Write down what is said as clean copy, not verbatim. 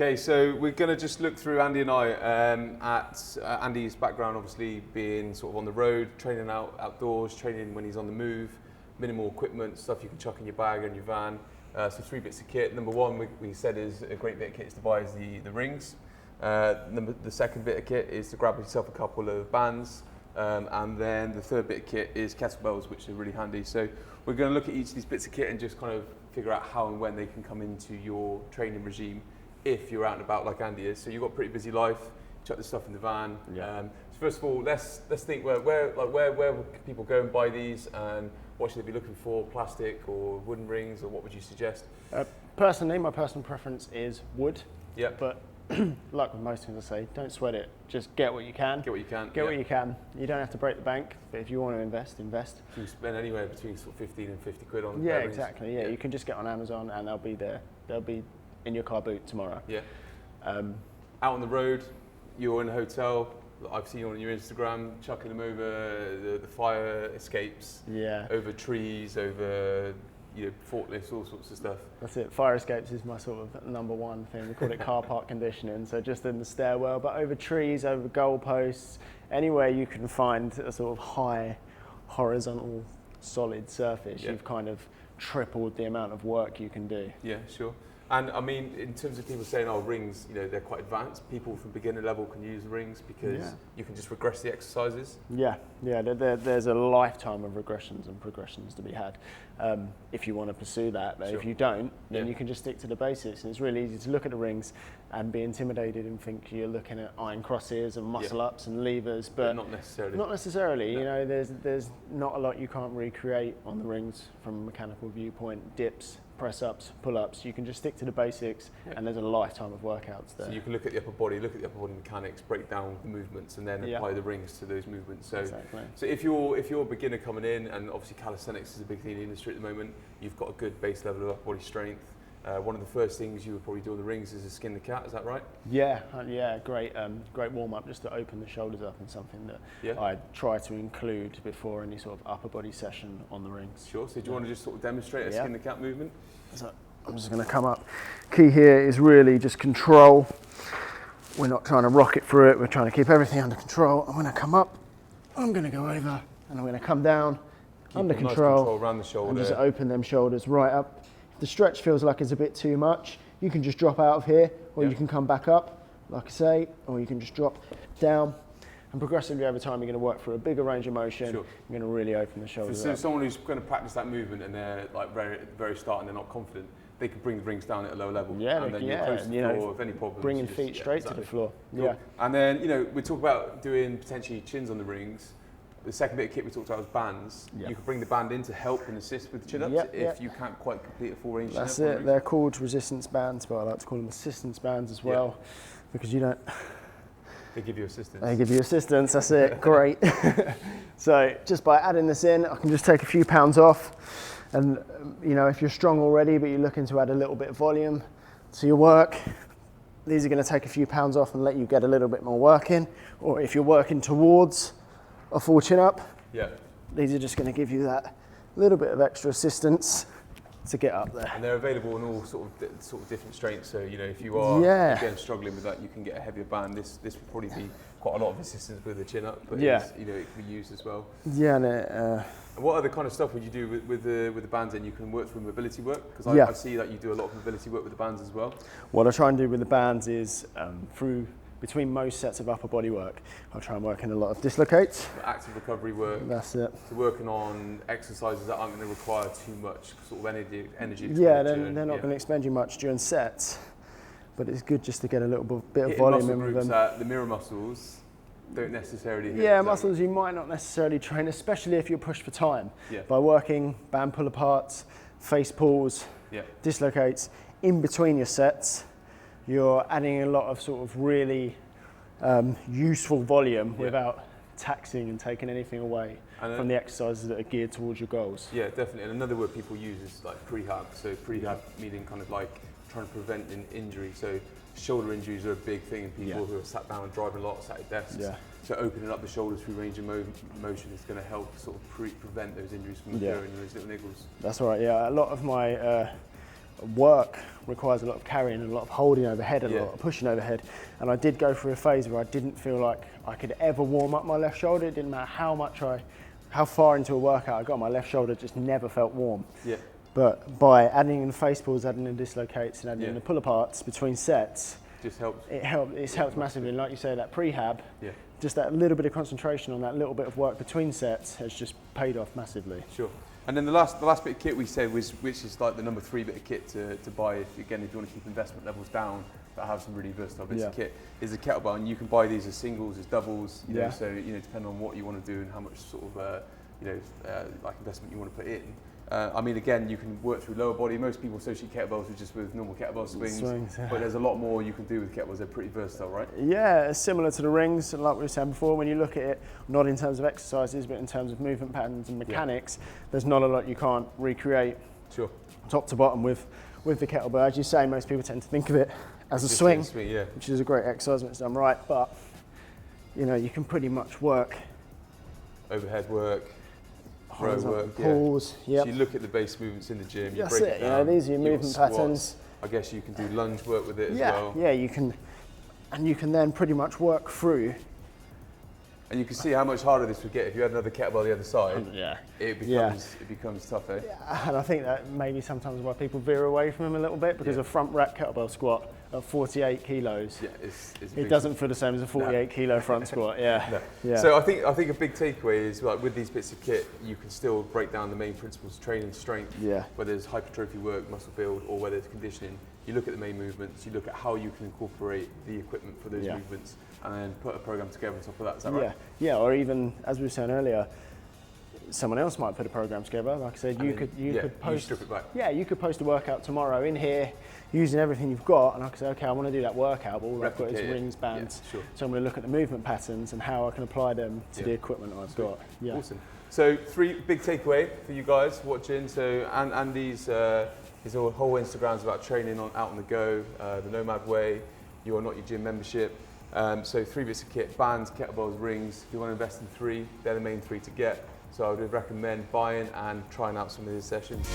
Okay, so we're going to just look through Andy and I at Andy's background, obviously being sort of on the road, training outdoors, training when he's on the move, minimal equipment, stuff you can chuck in your bag and your van. So 3 bits of kit. Number one, we said is a great bit of kit is to buy is the rings. The second bit of kit is to grab yourself a couple of bands. And then the third bit of kit is kettlebells, which are really handy. So we're going to look at each of these bits of kit and just kind of figure out how and when they can come into your training regime if you're out and about like Andy is. So you've got a pretty busy life, chuck the stuff in the van. Yeah. So first of all, let's think where would people go and buy these, and what should they be looking for, plastic or wooden rings, or what would you suggest? Personally, my personal preference is wood. Yeah. But like with most things I say, don't sweat it. Just get what you can. Get what you can. Get what you can. You don't have to break the bank, but if you want to invest. You spend anywhere between sort of 15 and 50 quid on Yeah, rings. exactly. Yeah, you can just get on Amazon and they'll be there. They'll be in your car boot tomorrow. Yeah. Out on the road, you're in a hotel. I've seen you on your Instagram chucking them over the fire escapes. Yeah. Over trees, over forklifts, all sorts of stuff. That's it. Fire escapes is my sort of number one thing. We call it car park conditioning. So just in the stairwell, but over trees, over goalposts, anywhere you can find a sort of high horizontal solid surface, you've kind of tripled the amount of work you can do. Yeah, sure. And I mean, in terms of people saying, oh, rings, they're quite advanced. People from beginner level can use rings because you can just regress the exercises. Yeah, there's a lifetime of regressions and progressions to be had if you want to pursue that. But if you don't, then you can just stick to the basics. And it's really easy to look at the rings and be intimidated and think you're looking at iron crosses and muscle ups and levers, but not necessarily. Not necessarily. No. There's not a lot you can't recreate on the rings from a mechanical viewpoint. Dips, press ups, pull ups. You can just stick to the basics, and there's a lifetime of workouts there. So you can look at the upper body mechanics, break down the movements, and then apply the rings to those movements. So, so if you're a beginner coming in, and obviously calisthenics is a big thing in the industry at the moment, you've got a good base level of upper body strength. One of the first things you would probably do on the rings is to skin the cat. Is that right? Yeah, great warm up just to open the shoulders up, and something that I try to include before any sort of upper body session on the rings. Sure. So do you want to just sort of demonstrate a skin the cat movement? So I'm just going to come up. Key here is really just control. We're not trying to rocket through it. We're trying to keep everything under control. I'm going to come up. I'm going to go over, and I'm going to come down under control. Control around the shoulder. And just open them shoulders right up. The stretch feels like it's a bit too much, you can just drop out of here, or you can come back up, like I say, or you can just drop down. And progressively over time, you're going to work through a bigger range of motion. You're going to really open the shoulders so up. Someone who's going to practice that movement and they're like very start and they're not confident, they can bring the rings down at a lower level. Yeah, and then you're close to the floor with any problems. Bringing feet straight to the floor. Cool. Yeah. And then we talk about doing potentially chins on the rings. The second bit of kit we talked about was bands. You could bring the band in to help and assist with the chin-ups if you can't quite complete a full range chin-up. That's it. They're called resistance bands, but I like to call them assistance bands as well, because you don't... They give you assistance. They give you assistance, that's it. Great. So just by adding this in, I can just take a few pounds off. And if you're strong already, but you're looking to add a little bit of volume to your work, these are going to take a few pounds off and let you get a little bit more work in. Or if you're working towards a full chin up, these are just going to give you that little bit of extra assistance to get up there. And they're available in all sort of different strengths. So if you are again struggling with that, you can get a heavier band. This would probably be quite a lot of assistance with the chin up, but it can be used as well. Yeah. And what other kind of stuff would you do with the bands? And you can work through mobility work, because I see that you do a lot of mobility work with the bands as well. What I try and do with the bands is between most sets of upper body work, I'll try and work in a lot of dislocates. Active recovery work. That's it. So working on exercises that aren't going to require too much sort of energy. Yeah, they're not going to expend you much during sets, but it's good just to get a little bit of volume in with them. The mirror muscles don't necessarily hit. Yeah, muscles you might not necessarily train, especially if you're pushed for time. By working band pull aparts, face pulls, dislocates in between your sets. You're adding a lot of sort of really useful volume without taxing and taking anything away from the exercises that are geared towards your goals. Yeah, definitely. And another word people use is like prehab. So prehab meaning kind of like trying to prevent an injury. So shoulder injuries are a big thing in people who are sat down and driving a lot, sat at desks. So opening up the shoulders through range of motion is going to help sort of prevent those injuries from occurring, those little niggles. That's right. Yeah, a lot of my work requires a lot of carrying and a lot of holding overhead and a lot of pushing overhead. And I did go through a phase where I didn't feel like I could ever warm up my left shoulder. It didn't matter how far into a workout I got, my left shoulder just never felt warm. Yeah. But by adding in face pulls, adding in dislocates, and adding in the pull aparts between sets, just helps. It's helped massively. And like you say, that prehab, yeah, just that little bit of concentration on that little bit of work between sets has just paid off massively. Sure. And then the last bit of kit we said was, which is like the number 3 bit of kit to buy if you want to keep investment levels down, but have some really versatile bits of kit, is a kettlebell. And you can buy these as singles, as doubles, you know, so, you know, depending on what you want to do and how much sort of, like investment you want to put in. I mean, again, you can work through lower body. Most people associate kettlebells with normal kettlebell swings, but there's a lot more you can do with kettlebells. They're pretty versatile, right? Yeah, it's similar to the rings, like we were saying before. When you look at it, not in terms of exercises, but in terms of movement patterns and mechanics, there's not a lot you can't recreate. Sure. Top to bottom with the kettlebell. As you say, most people tend to think of it as a swing, which is a great exercise when it's done right. But you know, you can pretty much work overhead work. Row work, pulls, So you look at the base movements in the gym, you That's break it, it down. These are your movement patterns. I guess you can do lunge work with it as well. Yeah, you can, and you can then pretty much work through. And you can see how much harder this would get if you had another kettlebell the other side. It becomes tough, eh? Yeah, and I think that maybe sometimes why people veer away from them a little bit, because a front rack kettlebell squat at 48 kilos, it doesn't feel the same as a 48 kilo front squat. So I think a big takeaway is, like, with these bits of kit, you can still break down the main principles of training strength, whether it's hypertrophy work, muscle build, or whether it's conditioning. You look at the main movements, you look at how you can incorporate the equipment for those movements, and then put a program together on top of that. Is that right? Yeah, or even, as we were saying earlier, someone else might put a program together. Like I said, you could post. Strip it back. Yeah, you could post a workout tomorrow in here using everything you've got, and I could say, okay, I want to do that workout, but all I've got is rings, bands. So I'm going to look at the movement patterns and how I can apply them to the equipment I've got. Yeah. Awesome. So 3 big takeaway for you guys watching. So Andy's his whole Instagram's about training out on the go, the Nomad way. You are not your gym membership. So 3 bits of kit: bands, kettlebells, rings. If you want to invest in 3, they're the main 3 to get. So I would recommend buying and trying out some of these sessions.